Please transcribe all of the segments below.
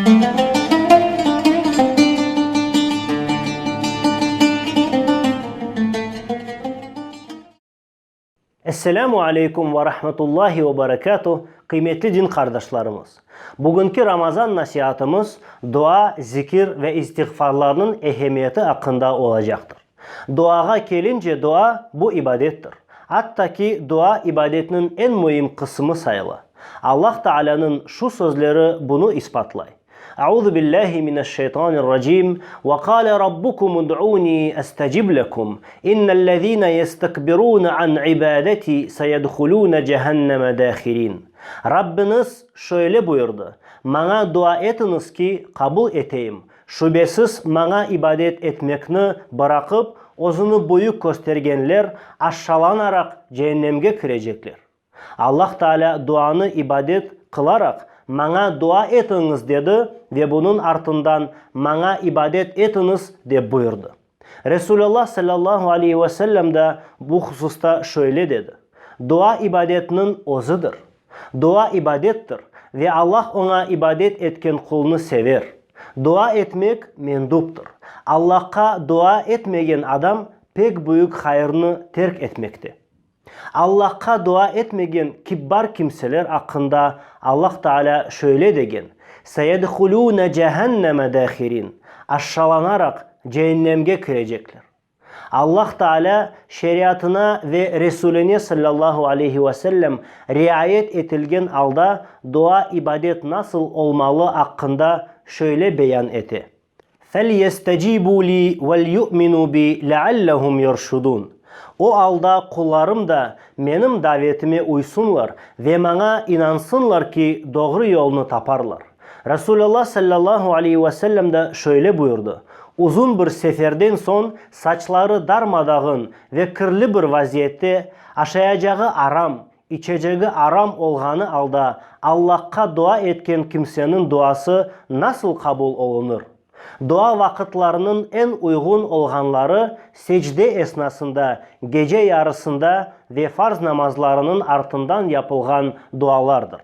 Esselamu Aleyküm ve Rahmetullahi ve Berekatuh. Kıymetli din kardeşlerimiz. Bugünkü Ramazan nasihatımız dua, zikir ve istiğfarlarının ehemmiyeti hakkında olacaktır. Duaya gelince dua bu ibadettir. Hatta ki dua ibadetinin en mühim kısmı sayılır. Allah Teala'nın şu sözleri bunu ispatlay. Euzu billahi mineşşeytanirracim ve kâle rabbukum ud'ûni estecib lekum innellezîne yestekbirûne an ibadeti seyedhulûne cehenneme dâhirîn. Rabbiniz şöyle buyurdu. Bana dua etiniz ki kabul edeyim. Şüphesiz bana ibadet etmekni bırakıp özünü büyük göstergenler aşağılanarak cehennemge girecekler. Allah Teala duanı ibadet kılarak bana dua etiniz dedi ve bunun ardından bana ibadet etiniz de buyurdu. Resulullah sallallahu aleyhi ve sellem de bu hususta şöyle dedi. Dua ibadetinin özüdür. Dua ibadettir ve Allah ona ibadet etken kulunu sever. Dua etmek menduptur. Allah'a dua etmeyen adam pek büyük hayrını terk etmekte. Allah'a dua etmeyen kibbar kimseler hakkında Allah Teala şöyle degen. Seyedhulûne cehenneme dâhirîn. Aşağılanarak cehennemge girecekler. Allah Teala şeriatına ve Resulüne sallallahu aleyhi ve sellem riayet etilgen halda dua ibadet nasıl olmalı hakkında şöyle beyan etti. فَلْيَسْتَجِيبُوا لِي وَلْيُؤْمِنُوا بِي لَعَلَّهُمْ يَرْشُدُونَ. O halda kullarım da benim davetime uysunlar ve bana inansınlar ki doğru yolunu taparlar. Resulullah sallallahu aleyhi ve sellem de şöyle buyurdu. Uzun bir seferden son saçları darmadağın ve kirli bir vaziyette aşayacağı aram, içeceği aram olğanı halda Allah'a dua etken kimsenin duası nasıl kabul olunur? Dua vakitlerinin en uygun olğanları secde esnasında, gece yarısında ve farz namazlarının ardından yapılgan dualardır.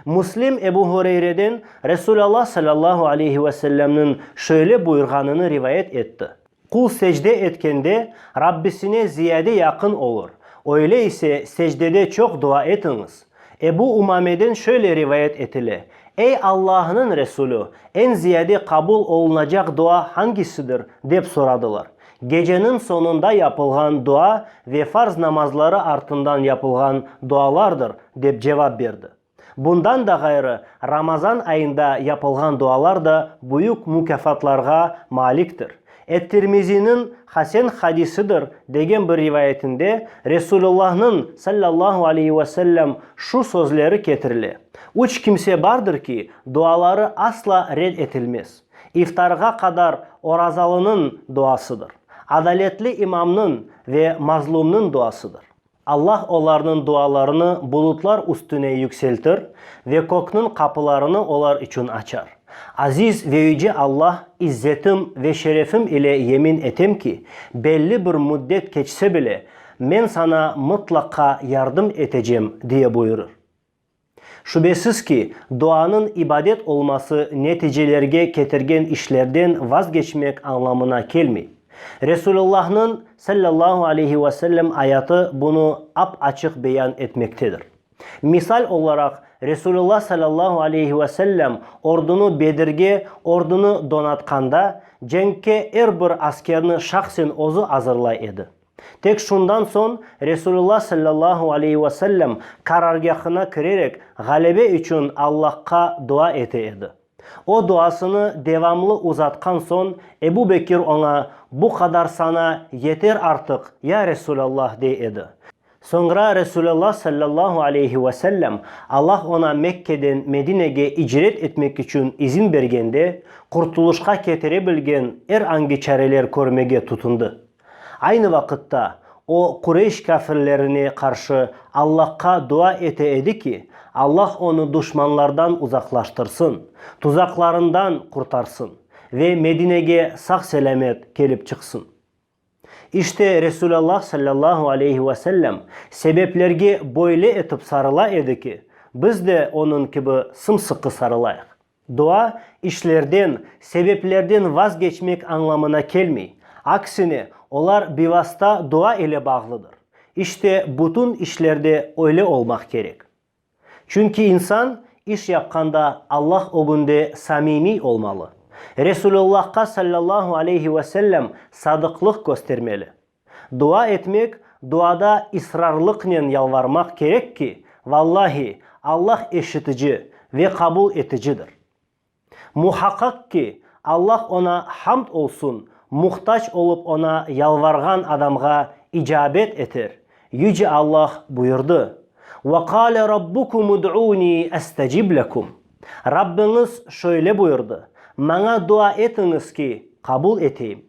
Müslim Ebu Hureyre'den Resulullah sallallahu aleyhi ve sellem'in şöyle buyurganını rivayet etti. Kul secde etkende Rabbisine ziyade yakın olur. Öyleyse secdede çok dua etiniz. Ebu Umame'den şöyle rivayet etile. Ey Allah'ın Resulü, en ziyade kabul olunacak dua hangisidir deyip soradılar. Gecenin sonunda yapılgan dua ve farz namazları ardından yapılgan dualardır deyip cevap verdi. Bundan da gayrı Ramazan ayında yapılgan dualar da büyük mükafatlarga maliktir. Et-Tirmizi'nin Hasan hadisidir degen bir rivayetinde Resulullah'ın sallallahu aleyhi ve sellem şu sözleri getirildi. Üç kimse vardır ki duaları asla red etilmez. İftarga kadar orazalının duasıdır. Adaletli imamın ve mazlumның duasıdır. Allah onların dualarını bulutlar üstüne yükseltir ve göknün kapılarını onlar için açar. Aziz ve yüce Allah, izzetim ve şerefim ile yemin etem ki belli bir müddet geçse bile ben sana mutlaka yardım edeceğim diye buyurur. Şüphesiz ki duanın ibadet olması neticelerge getirgen işlerden vazgeçmek anlamına gelmiyor. Resulullah'ın sallallahu aleyhi ve sellem ayatı bunu açık beyan etmektedir. Misal olarak Resulullah sallallahu aleyhi ve sellem ordunu donatkanda cenkке her bir askerini şahsen özü hazırlay edi. Tek şundan son Resulullah sallallahu aleyhi ve sellem karargahına girerek galebe için Allah'a dua eti. O duasını devamlı uzatkan son Ebu Bekir ona bu kadar sana yeter artık ya Resulullah dedi. Sonra Resulullah sallallahu aleyhi ve sellem Allah ona Mekke'den Medine'ye icret etmek için izin bergende kurtuluşa getirebilgen hangi çareler görmege tutundu. Aynı vakitte o Kureyş kafirlerine karşı Allah'a dua eti ki Allah onu düşmanlardan uzaklaştırsın, tuzaklarından kurtarsın ve Medine'ye sağ selamet gelip çıksın. İşte Resulullah sallallahu aleyhi ve sellem sebeplerge böyle etip sarıla edi ki biz de onun gibi sımsıkı sarılayıq. Dua işlerden, sebeplerden vazgeçmek anlamına gelmiyor. Aksine onlar bivasta dua ile bağlıdır. İşte bütün işlerde öyle olmak gerek. Çünkü insan iş yapkanda Allah o günde samimi olmalı. Resulullah'a sallallahu aleyhi ve sellem sadıklık göstermeli. Dua etmek, duada ısrarlıkla yalvarmak gerek ki vallahi Allah işitici ve kabul eticidir. Muhakkak ki Allah ona hamd olsun, muhtaç olup ona yalvargan adamga icabet eter. Yüce Allah buyurdu. وَقَالَ رَبُّكُمُ ادْعُونِي أَسْتَجِبْ لَكُمْ Rabbiniz şöyle buyurdu. Bana dua etiniz ki kabul eteyim.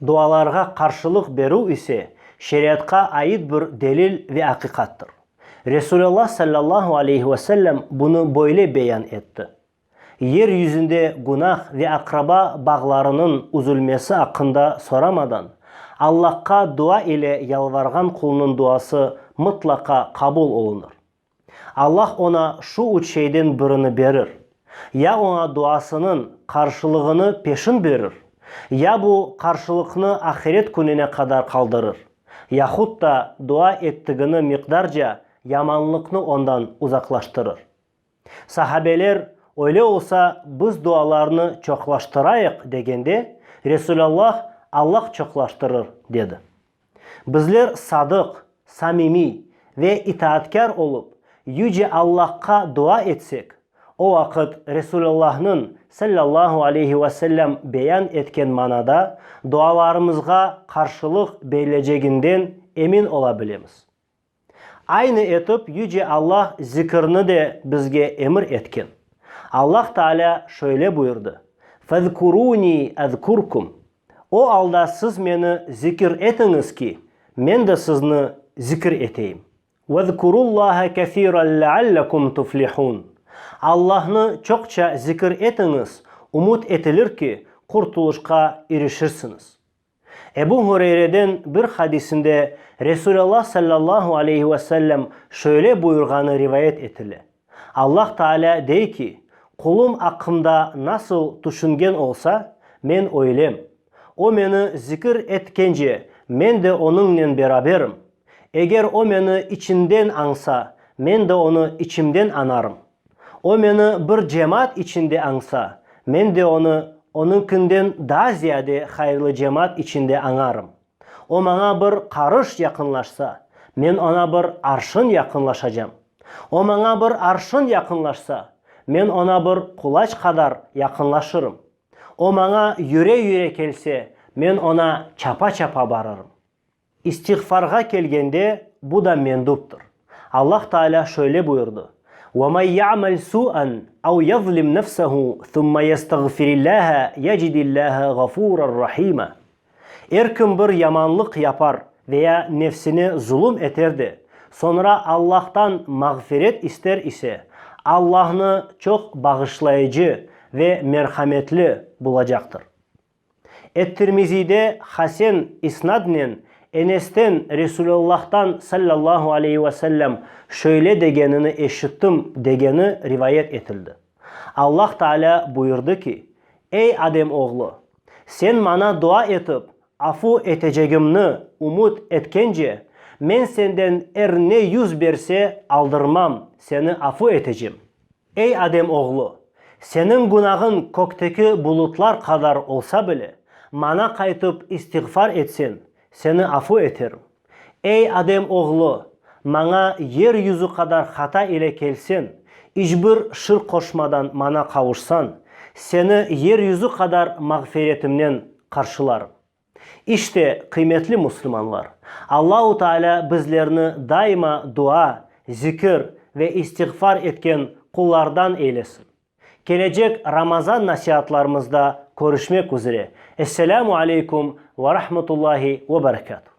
Dualarga karşılık veru ise şeriatka ait bir delil ve hakikattır. Resulullah sallallahu aleyhi ve sellem bunu böyle beyan etti. Yeryüzünde günah ve akraba bağlarının üzülmesi hakkında soramadan Allah'a dua ile yalvargan kulunun duası mutlaka kabul olunur. Allah ona şu üç şeyden birini verir. Ya ona duasının karşılığını peşin verir, ya bu karşılıkını ahiret gününe kadar kaldırır, yahut da dua ettiğini miktarca yamanlıkını ondan uzaklaştırır. Sahabeler öyle olsa biz dualarını çoklaştırayık degende Resulullah Allah çoklaştırır dedi. Bizler sadık, samimi ve itaatkar olup yüce Allah'a dua etsek o vakit Resulullah'ın sallallahu aleyhi ve sellem beyan etken manada dualarımızga karşılık verileceğinden emin olabiliriz. Aynı etip yüce Allah zikrini de bizge emir etken. Allah Teala şöyle buyurdu. فَذْكُرُونِي اَذْكُرْكُمْ O halda siz beni zikir etiniz ki ben de sizni zikir eteyim. وَذْكُرُوا اللّٰهَ كَثِيرًا لَعَلَّكُمْ تُفْلِحُونَ Allah'ını çokça zikir etiniz, umut edilir ki kurtuluşa erişirsiniz. Ebu Hureyre'den bir hadisinde Resulullah sallallahu aleyhi ve sellem şöyle buyurganı rivayet etili. Allah Teala dey ki, kulum hakkımda nasıl düşüngen olsa men öylem. O beni zikir etkence men de onunla beraberim. Eğer o beni içinden ansa men de onu içimden anarım. O beni bir cemaat içinde ansa men de onu onunkinden daha ziyade hayırlı cemaat içinde anarım. O bana bir karış yakınlaşsa men ona bir arşın yakınlaşacağım. O bana bir arşın yakınlaşsa men ona bir kulaç kadar yakınlaşırım. O bana yüre gelse men ona çapa çapa bararım. İstiğfarga gelgende bu da menduptur. Allah Teala şöyle buyurdu. وَمَنْ يَعْمَلْ سُوءًا اَوْ يَظْلِمْ نَفْسَهُ ثُمَّ يَسْتَغْفِرِ اللّٰهَ يَجِدِ اللّٰهَ غَفُورًا رَحِيمًا Kim bir yamanlık yapar veya nefsini zulüm eder de sonra Allah'tan mağfiret ister ise Allah'ını çok bağışlayıcı ve merhametli bulacaktır. Et-Tirmizi'de Hasan isnadnen Enes'ten Resulullah'tan sallallahu aleyhi ve sellem şöyle degenini eşittim degeni rivayet edildi. Allah Teala buyurdu ki, ey Adem oğlu, sen bana dua etip afu edeceğimni umut etkence men senden ne yüz verse aldırmam, seni afu edeceğim. Ey Adem oğlu, senin günahın kökteki bulutlar kadar olsa bile bana kaytıp istiğfar etsen seni afu ederim. Ey Adem oğlu, bana yeryüzü kadar hata ile gelsen, hiçbir şirk koşmadan bana kavuşsan, seni yeryüzü kadar mağfiretimden karşılarım. İşte kıymetli Müslümanlar, Allah-u Teala bizlerini daima dua, zikir ve istiğfar etken kullardan eylesin. Gelecek Ramazan nasihatlarımızda görüşmek üzere. Esselamu Aleyküm ve Rahmetullahi ve Berekatuhu.